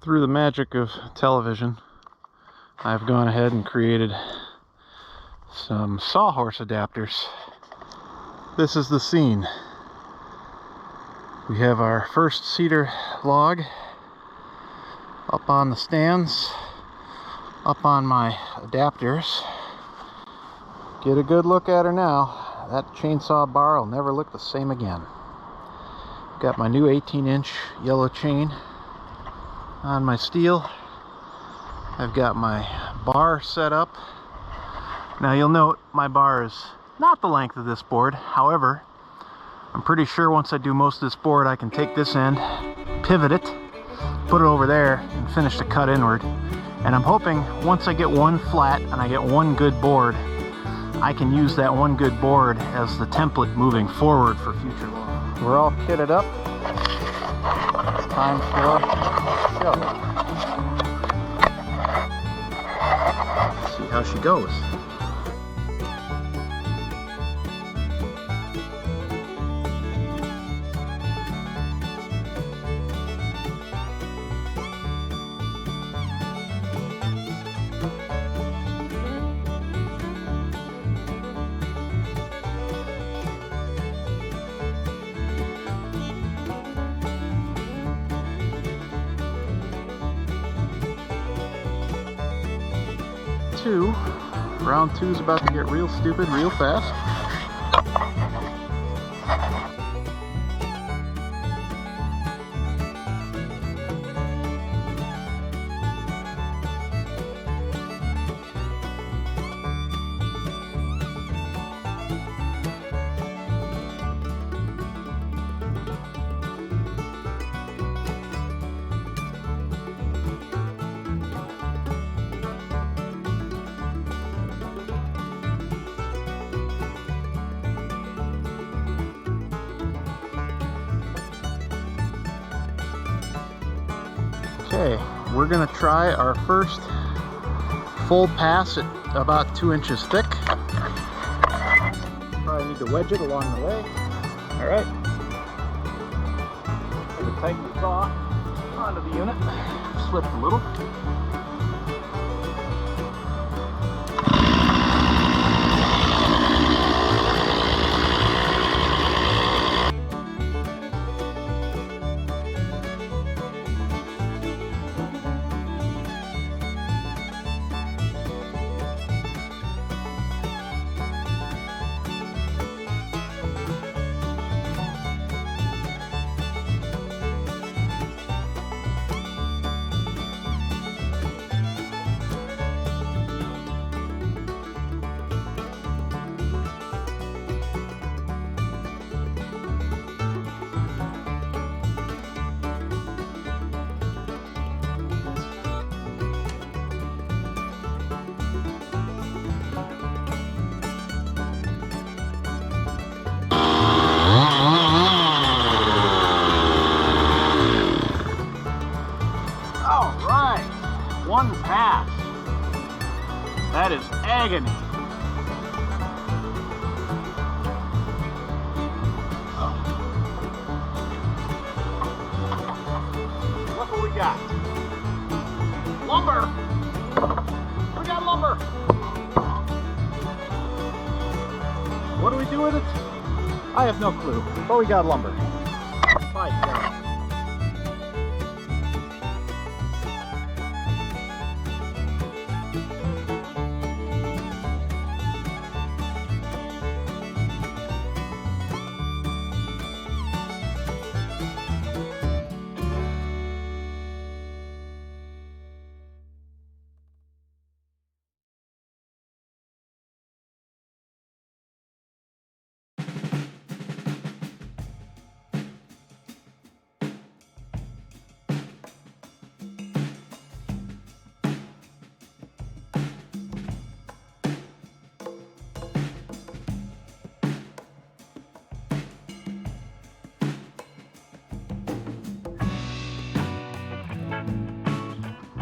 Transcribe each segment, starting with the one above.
Through the magic of television, I've gone ahead and created some sawhorse adapters. This is the scene. We have our first cedar log up on the stands, up on my adapters. Get a good look at her now. That chainsaw bar will never look the same again. Got my new 18-inch yellow chain on my steel. I've got my bar set up. Now you'll note my bar is not the length of this board. However, I'm pretty sure once I do most of this board, I can take this end, pivot it, put it over there, and finish the cut inward. And I'm hoping once I get one flat and I get one good board, I can use that one good board as the template moving forward for future logs. We're all kitted up. It's time for a show. Let's see how she goes. Round 2 is about to get real stupid real fast. Okay, we're gonna try our first full pass at about 2 inches thick. Probably need to wedge it along the way. All right. I'm gonna tighten the saw onto the unit. Slipped a little. One pass. That is agony. Oh. Look what we got. Lumber. We got lumber. What do we do with it? I have no clue, but we got lumber. Bye, guys.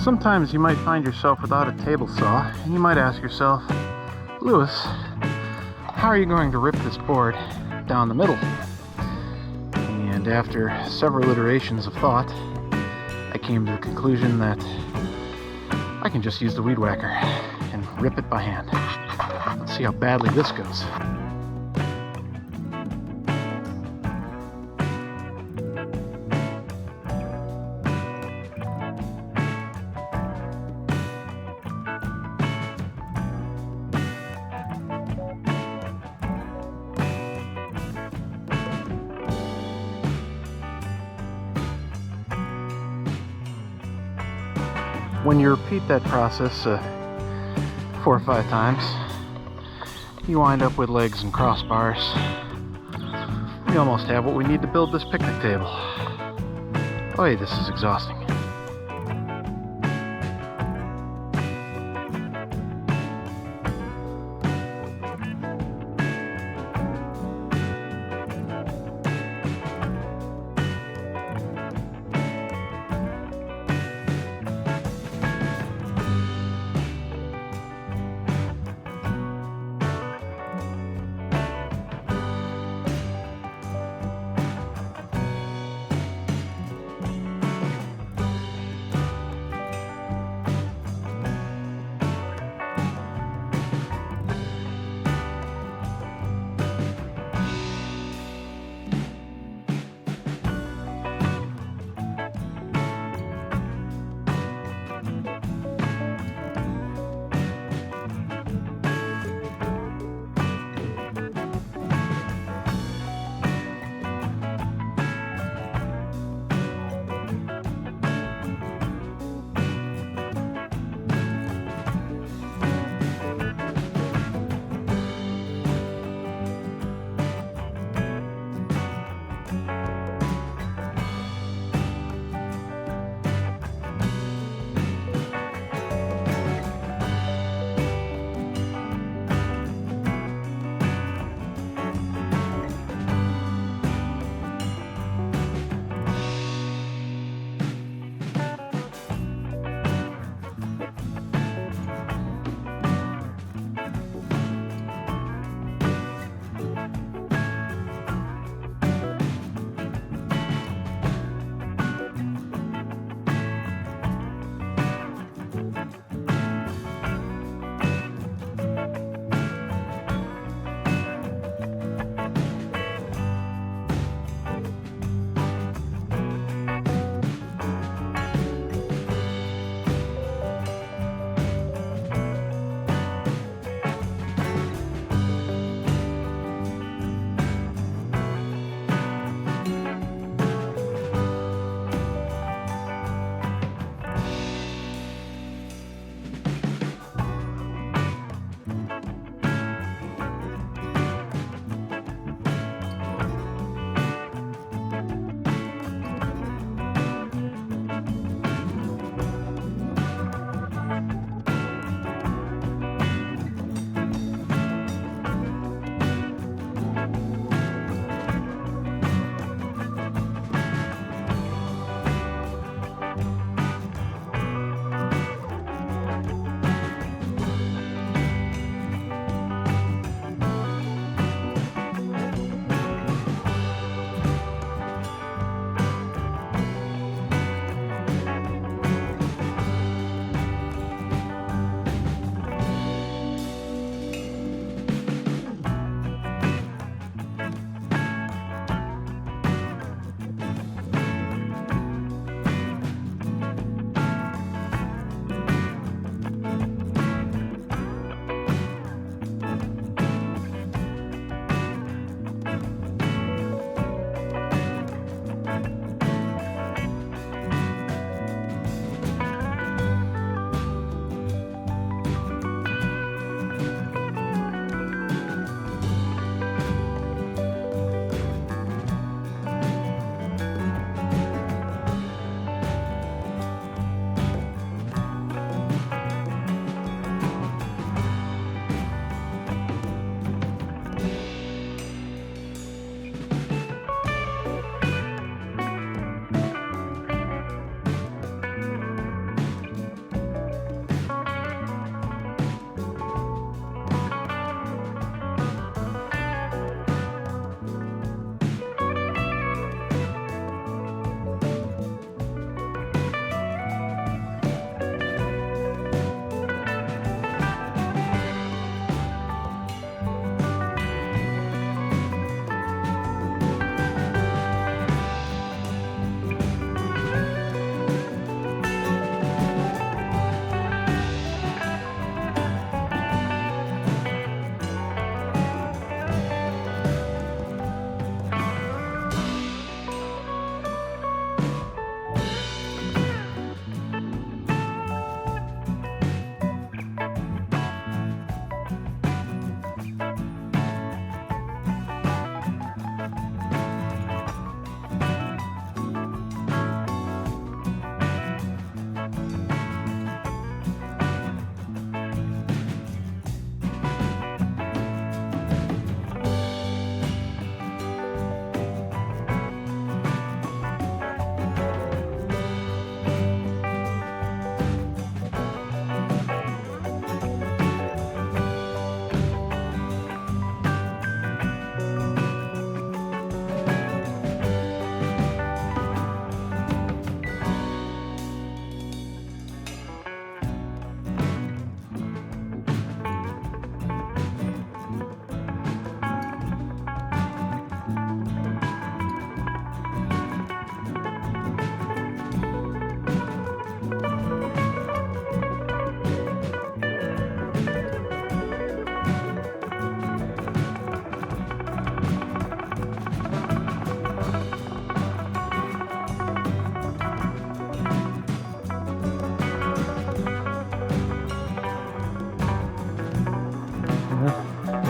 Sometimes you might find yourself without a table saw, and you might ask yourself, Lewis, how are you going to rip this board down the middle? And after several iterations of thought, I came to the conclusion that I can just use the weed whacker and rip it by hand. Let's see how badly this goes. When you repeat that process 4 or 5 times, you wind up with legs and crossbars. We almost have what we need to build this picnic table. Boy, this is exhausting.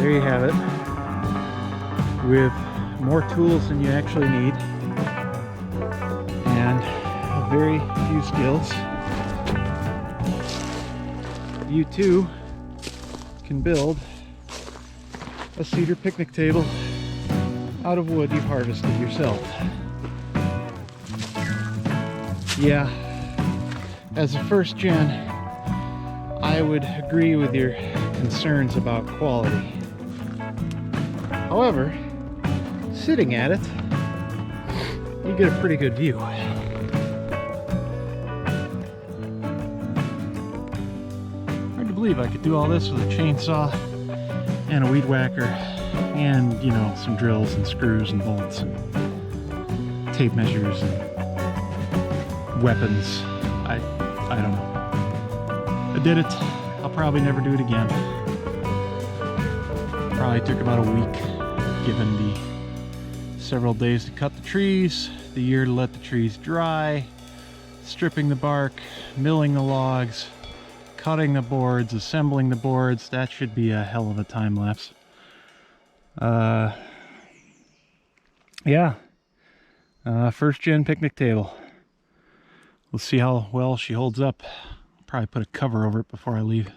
there you have it, with more tools than you actually need and very few skills. You too can build a cedar picnic table out of wood you've harvested yourself. Yeah, as a first gen, I would agree with your concerns about quality. However, sitting at it, you get a pretty good view. Hard to believe I could do all this with a chainsaw and a weed whacker and, you know, some drills and screws and bolts and tape measures and weapons. I don't know. I did it. I'll probably never do it again. Probably took about a week, given the several days to cut the trees, the year to let the trees dry, stripping the bark, milling the logs, cutting the boards, assembling the boards. That should be a hell of a time lapse. Yeah. First gen picnic table. We'll see how well she holds up. Probably put a cover over it before I leave.